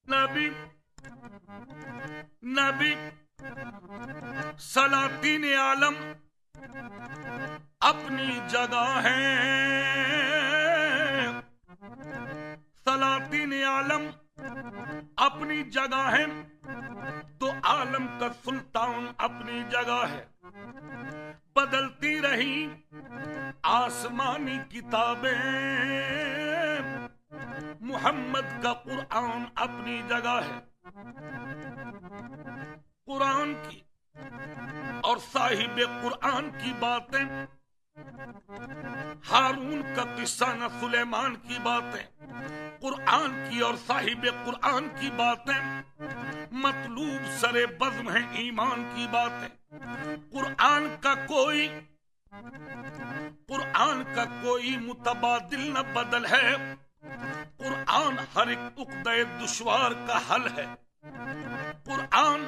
نبی نبی سلاطین عالم اپنی جگہ ہے، سلاطین عالم اپنی جگہ ہے، تو عالم کا سلطان اپنی جگہ ہے۔ بدلتی رہی آسمانی کتابیں، محمد کا قرآن اپنی جگہ ہے۔ قرآن کی اور صاحب قرآن کی باتیں، ہارون کا قصہ نہ سلیمان کی باتیں، قرآن کی اور صاحب قرآن کی باتیں، مطلوب سرے بزم ہیں ایمان کی باتیں۔ قرآن کا کوئی متبادل نہ بدل ہے، قرآن ہر ایک عقدہ دشوار کا حل ہے۔ قرآن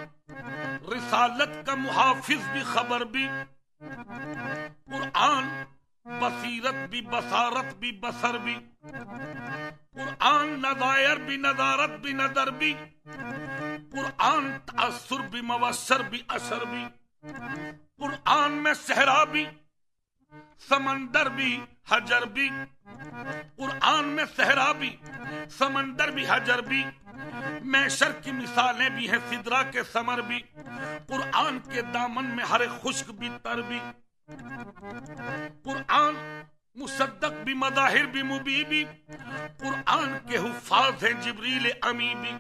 رسالت کا محافظ بھی، خبر بھی، قرآن بصیرت بھی، بصارت بھی، بصر بھی، قرآن نظائر بھی، نظارت بھی، نظر بھی، قرآن تأثر بھی، موثر بھی، اثر بھی۔ قرآن میں صحرا بھی، سمندر بھی، حجر بھی، قرآن میں صحرا بھی، سمندر بھی، حجر بھی، میشر کی مثالیں بھی ہیں، سدرہ کے ثمر بھی، قرآن کے دامن میں ہر خشک بھی، تر بھی۔ قرآن مصدق بھی، مظاہر بھی، مبی بھی، قرآن کے حفاظ ہیں جبریل امی بھی۔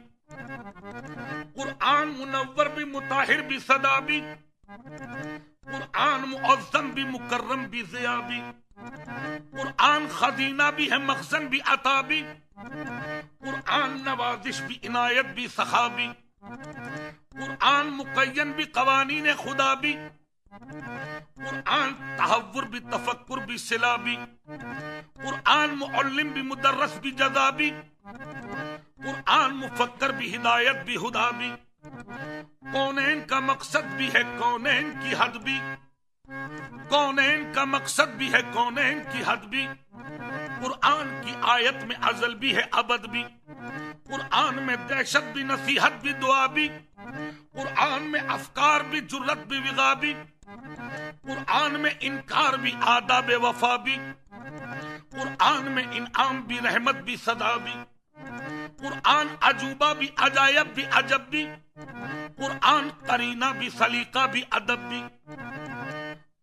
قرآن منور بھی، مطہر بھی، صدا بھی، قرآن معظم بھی، مکرم بھی، ضیاء بھی۔ قرآن خزینہ بھی ہے، مخزن بھی، عطا بھی، قرآن نوازش بھی، عنایت بھی، سخا بھی، قرآن مقین بھی، قوانین خدا بھی، قرآن تحور بھی، تفکر بھی، صلہ بھی، قرآن معلم بھی، مدرس بھی، جزا بھی، قرآن مفکر بھی، ہدایت بھی، ہدا بھی۔ کونین کا مقصد بھی ہے، کونین کی حد بھی، کونین کا مقصد بھی ہے، کونین کی حد بھی۔ قرآن کی آیت میں ازل بھی ہے، ابد بھی، قرآن میں دہشت بھی، نصیحت بھی، دعا بھی، قرآن میں افکار بھی، جرت بھی، وغا بھی، قرآن میں انکار بھی، آداب وفا بھی، قرآن میں انعام بھی، رحمت بھی، صدا بھی، قرآن عجوبہ بھی، عجائب بھی، عجب بھی، قرآن قرینہ بھی، سلیقہ بھی، ادب بھی،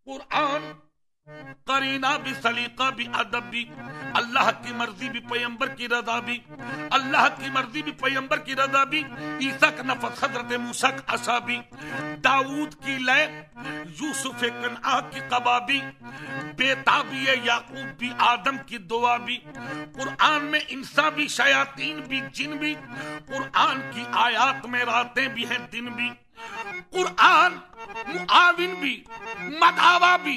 قرآن قرینہ بھی، سلیقہ بھی، ادب بھی، اللہ کی مرضی بھی، پیغمبر کی رضا بھی، اللہ کی مرضی بھی، پیغمبر کی رضا بھی، عیسیٰ کا نفس، حضرت موسیٰ کا عصا بھی، داؤد کی لے، یوسف کنعان کی قبا بھی، بیتابی یعقوب بھی، آدم کی دعا بھی۔ قرآن میں انسان بھی، شیاطین بھی، جن بھی، قرآن کی آیات میں راتیں بھی ہیں، دن بھی۔ قرآن معاون بھی، مداوا بھی،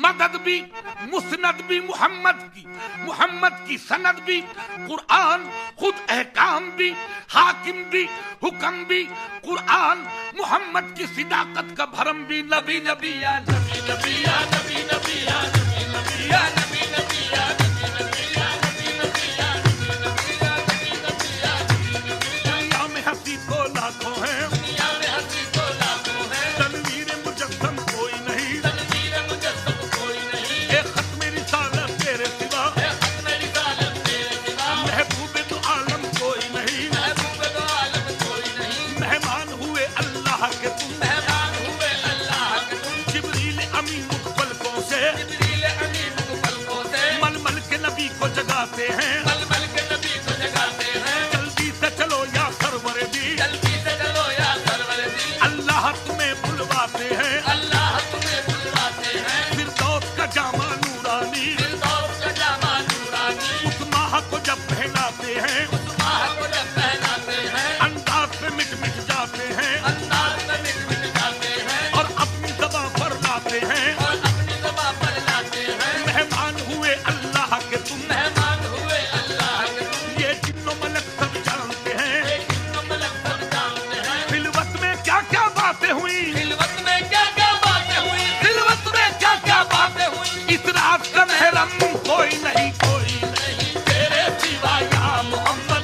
مدد بھی، مسند بھی، محمد کی سند بھی۔ قرآن خود احکام بھی، حاکم بھی، حکم بھی، قرآن محمد کی صداقت کا بھرم بھی۔ نبی نبی یا نبی نبی یا نبی نبی یا نبی نبی یا نبی نبی یا نبی نبی یا نبی نبی یا نبی نبی یا نبی نبی یا نبی نبی۔ دنیا میں ہنسی تو لاکھوں ہیں، دنیا میں ہنسی تو لاکھوں ہیں، تنویر مجسم کوئی نہیں، تنویر مجسم کوئی نہیں، اے ختم رسالت تیرے سوا، اے ختم رسالت تیرے سوا، محبوب تو عالم کوئی نہیں، محبوب تو عالم کوئی نہیں، مہمان ہوئے اللہ کے تم، مہمان ہوئے اللہ کے تم، جبریل امی مخفلقوں سے، جبریل امی مخفلقوں سے، مل مل کے نبی کو جگاتے ہیں، مل مل کے نبی کو جگاتے ہیں، جلدی سے چلو یا سرور دی، جلدی سے چلو یا سرور دی، اللہ تمہیں بلواتے ہیں، اللہ تمہیں بلواتے ہیں، فردوس کا جامع نورانی، فردوس کا جامع نورانی، اس ماہ کو جب پہناتے ہیں، اس ماہ کو جب پہناتے ہیں، انداز سے مٹ مٹ جاتے ہیں، انداز سے مٹ مٹ جاتے ہیں، اور اپنی زباں پر لاتے ہیں، اور اپنی زباں پر لاتے ہیں، مہمان ہوئے اللہ کے تم، مہمان ہوئے اللہ کے تم، یہ جن و ملک سب جانتے ہیں، یہ جن و ملک سب جانتے ہیں، خلوت میں کیا کیا باتیں ہوئی، خلوت میں کیا کیا باتیں ہوئی، خلوت میں کیا کیا باتیں ہوئی، اس رات کا محرم کوئی نہیں، کوئی نہیں تیرے سوا یا محمد۔